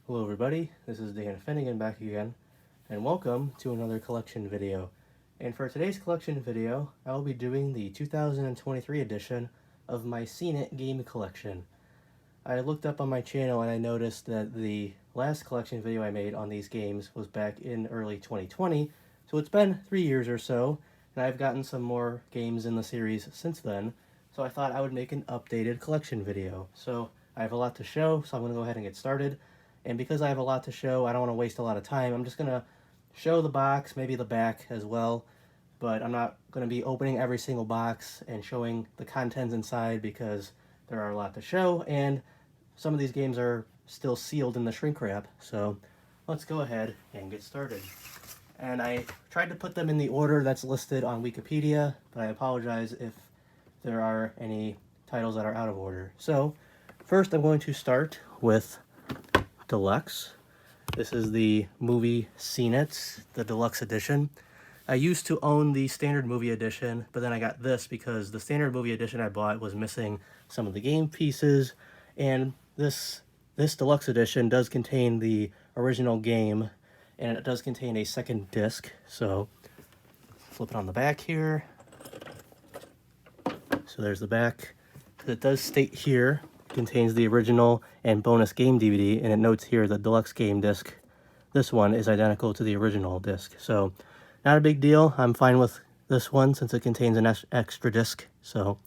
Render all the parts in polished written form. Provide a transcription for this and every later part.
Hello everybody, this is Dan Finnegan back again, and welcome to another collection video. And for today's collection video, I will be doing the 2023 edition of my Seen It game collection. I looked up on my channel and I noticed that the last collection video I made on these games was back in early 2020, so it's been 3 years or so, and I've gotten some more games in the series since then, so I thought I would make an updated collection video. So I have a lot to show, so I'm going to go ahead and get started. And because I have a lot to show, I don't want to waste a lot of time. I'm just going to show the box, maybe the back as well, but I'm not going to be opening every single box and showing the contents inside because there are a lot to show, and some of these games are still sealed in the shrink wrap. So let's go ahead and get started. And I tried to put them in the order that's listed on Wikipedia, but I apologize if there are any titles that are out of order. So first I'm going to start with Deluxe. This is the movie Seen It, the deluxe edition. I used to own the standard movie edition, but then I got this because the standard movie edition I bought was missing some of the game pieces, and this deluxe edition does contain the original game, and it does contain a second disc. So flip it on the back here. So there's the back. It does state here contains the original and bonus game DVD, and it notes here the deluxe game disc. This one is identical to the original disc, so not a big deal. I'm fine with this one since it contains an extra disc. So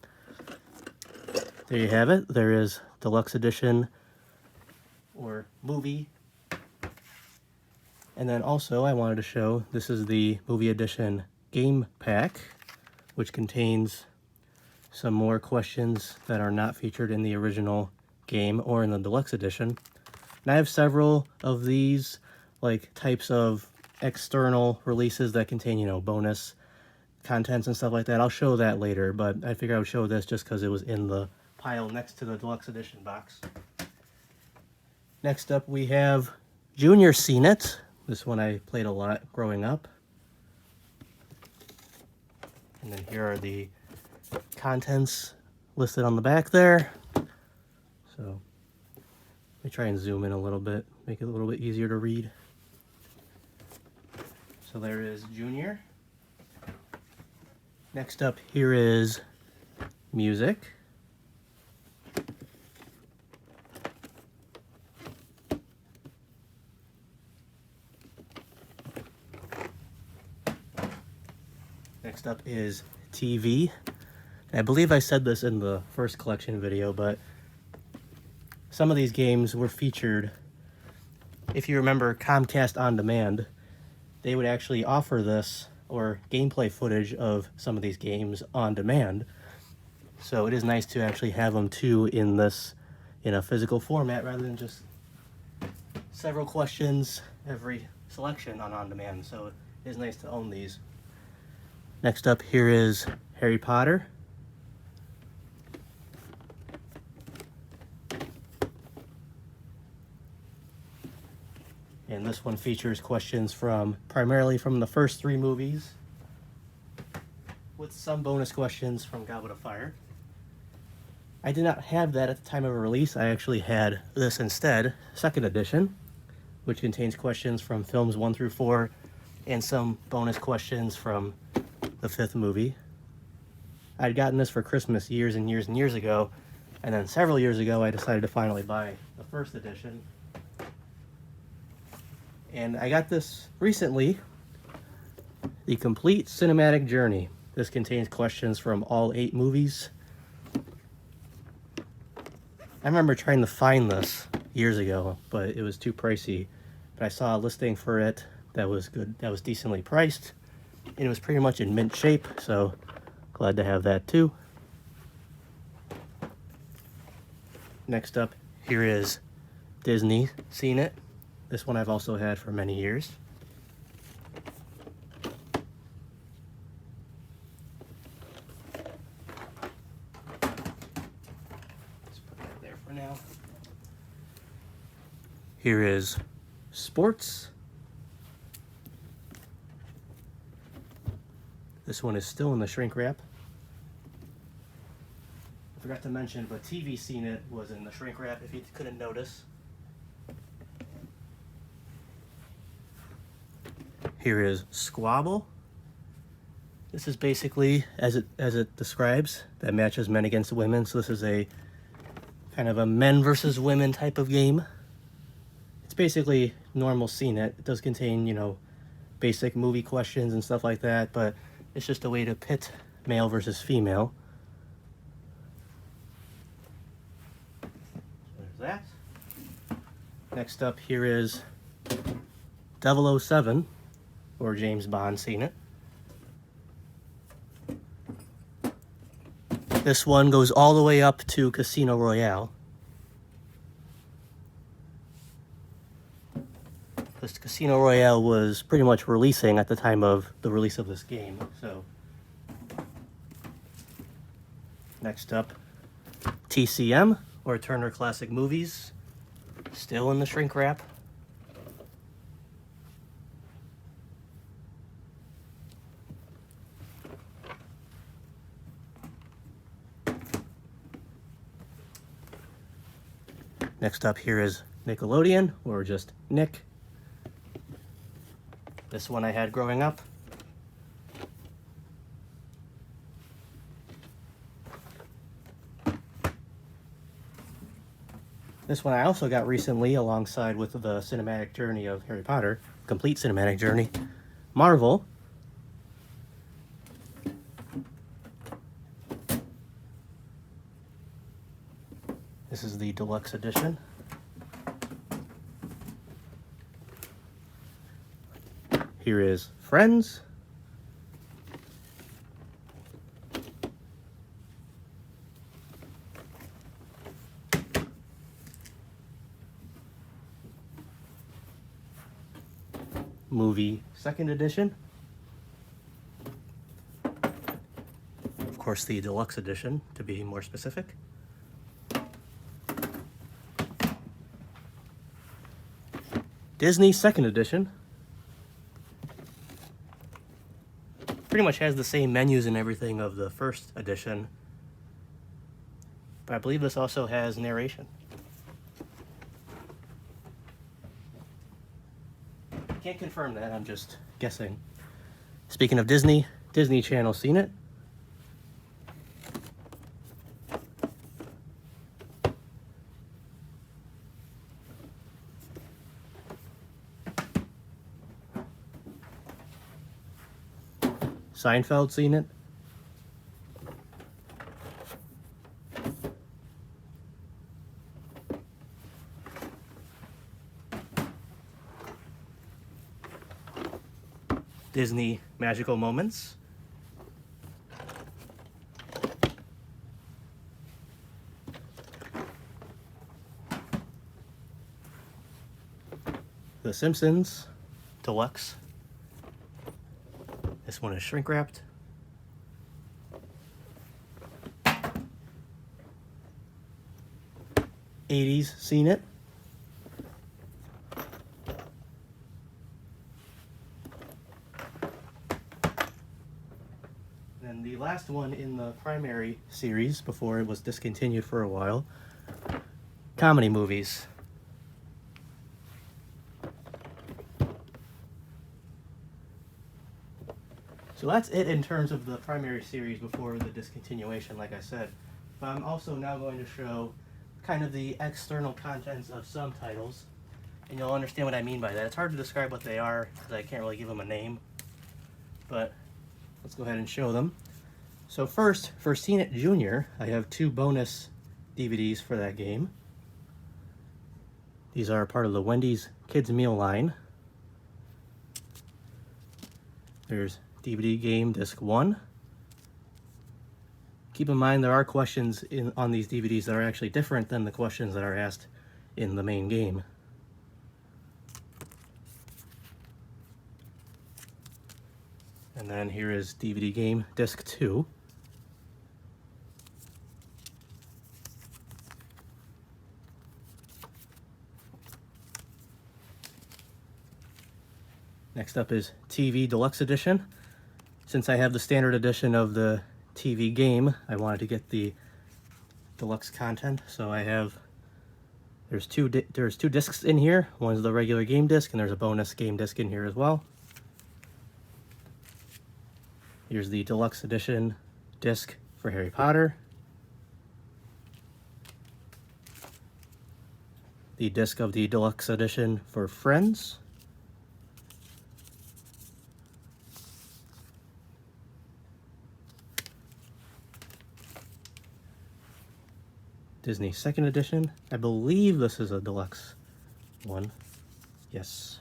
there you have it. There is deluxe edition or movie. And then also I wanted to show this is the movie edition game pack, which contains some more questions that are not featured in the original game or in the deluxe edition. And I have several of these like types of external releases that contain, bonus contents and stuff like that. I'll show that later, but I figured I would show this just because it was in the pile next to the deluxe edition box. Next up we have Junior Seen It. This one I played a lot growing up. And then here are the contents listed on the back there. So let me try and zoom in a little bit, make it a little bit easier to read. So there is Junior. Next up here is music. Next up is TV. I believe I said this in the first collection video, but some of these games were featured. If you remember Comcast On Demand, they would actually offer this or gameplay footage of some of these games on demand. So it is nice to actually have them too in a physical format rather than just several questions every selection on demand. So it is nice to own these. Next up here is Harry Potter. And this one features questions primarily from the first 3 movies, with some bonus questions from Goblet of Fire. I did not have that at the time of release. I actually had this instead, second edition, which contains questions from films 1 through 4 and some bonus questions from the 5th movie. I'd gotten this for Christmas years and years and years ago, and then several years ago I decided to finally buy the first edition. And I got this recently, The Complete Cinematic Journey. This contains questions from all 8 movies. I remember trying to find this years ago, but it was too pricey. But I saw a listing for it that was good, that was decently priced, and it was pretty much in mint shape, so glad to have that too. Next up here is Disney Seen It. This one I've also had for many years. Let's put that there for now. Here is Sports. This one is still in the shrink wrap. I forgot to mention, but TV Seen It was in the shrink wrap if you couldn't notice. here is Squabble. This is basically, as it describes, that matches men against women. So this is a kind of a men versus women type of game. It's basically normal CNET. It does contain, you know, basic movie questions and stuff like that, but it's just a way to pit male versus female. So there's that. Next up here is 007, or James Bond CNET. This one goes all the way up to Casino Royale. This Casino Royale was pretty much releasing at the time of the release of this game, so. Next up, TCM, or Turner Classic Movies. Still in the shrink wrap. Next up here is Nickelodeon, or just Nick. This one I had growing up. This one I also got recently alongside with the cinematic journey of Harry Potter, complete cinematic journey. Marvel. This is the deluxe edition. Here is Friends. Movie second edition. Of course, the deluxe edition, to be more specific. Disney second edition. Pretty much has the same menus and everything of the first edition, but I believe this also has narration. Can't confirm that, I'm just guessing. Speaking of Disney, Disney Channel CNET. Seinfeld CNET. Disney Magical Moments. The Simpsons Deluxe. This one is shrink wrapped. '80s CNET. And the last one in the primary series before it was discontinued for a while, comedy movies. So that's it in terms of the primary series before the discontinuation, like I said. But I'm also now going to show kind of the external contents of some titles, and you'll understand what I mean by that. It's hard to describe what they are because I can't really give them a name, but let's go ahead and show them. So first, for CNET Junior, I have 2 bonus DVDs for that game. These are part of the Wendy's Kids Meal line. There's DVD game disc 1. Keep in mind there are questions on these DVDs that are actually different than the questions that are asked in the main game. And then here is DVD game disc 2. Next up is TV Deluxe Edition. Since I have the standard edition of the TV game, I wanted to get the deluxe content, so I have, there's two discs in here. One's the regular game disc, and there's a bonus game disc in here as well. Here's the deluxe edition disc for Harry Potter. The disc of the deluxe edition for Friends. Disney second edition. I believe this is a deluxe one. Yes.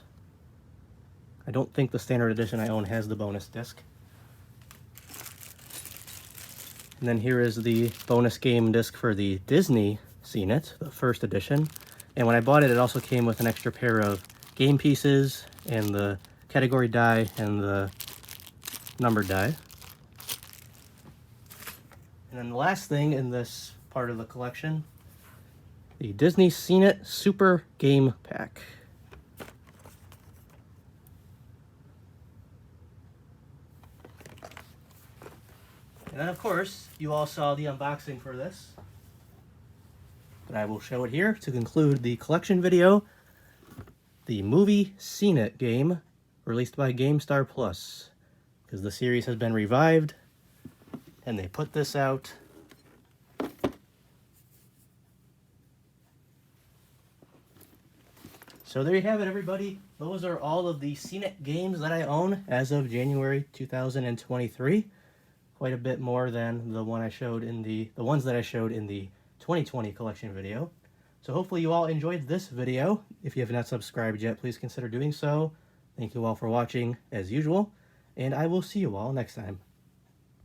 I don't think the standard edition I own has the bonus disc. And then here is the bonus game disc for the Disney Seen It, the first edition. And when I bought it, it also came with an extra pair of game pieces and the category die and the numbered die. And then the last thing in this part of the collection, the Disney Seen It Super Game Pack. And then, of course, you all saw the unboxing for this. But I will show it here to conclude the collection video. The movie Seen It game, released by GameStar Plus. Because the series has been revived, and they put this out. So there you have it, everybody. Those are all of the Seen It games that I own as of January 2023. Quite a bit more than the ones that I showed in the 2020 collection video. So hopefully you all enjoyed this video. If you have not subscribed yet, please consider doing so. Thank you all for watching as usual, and I will see you all next time.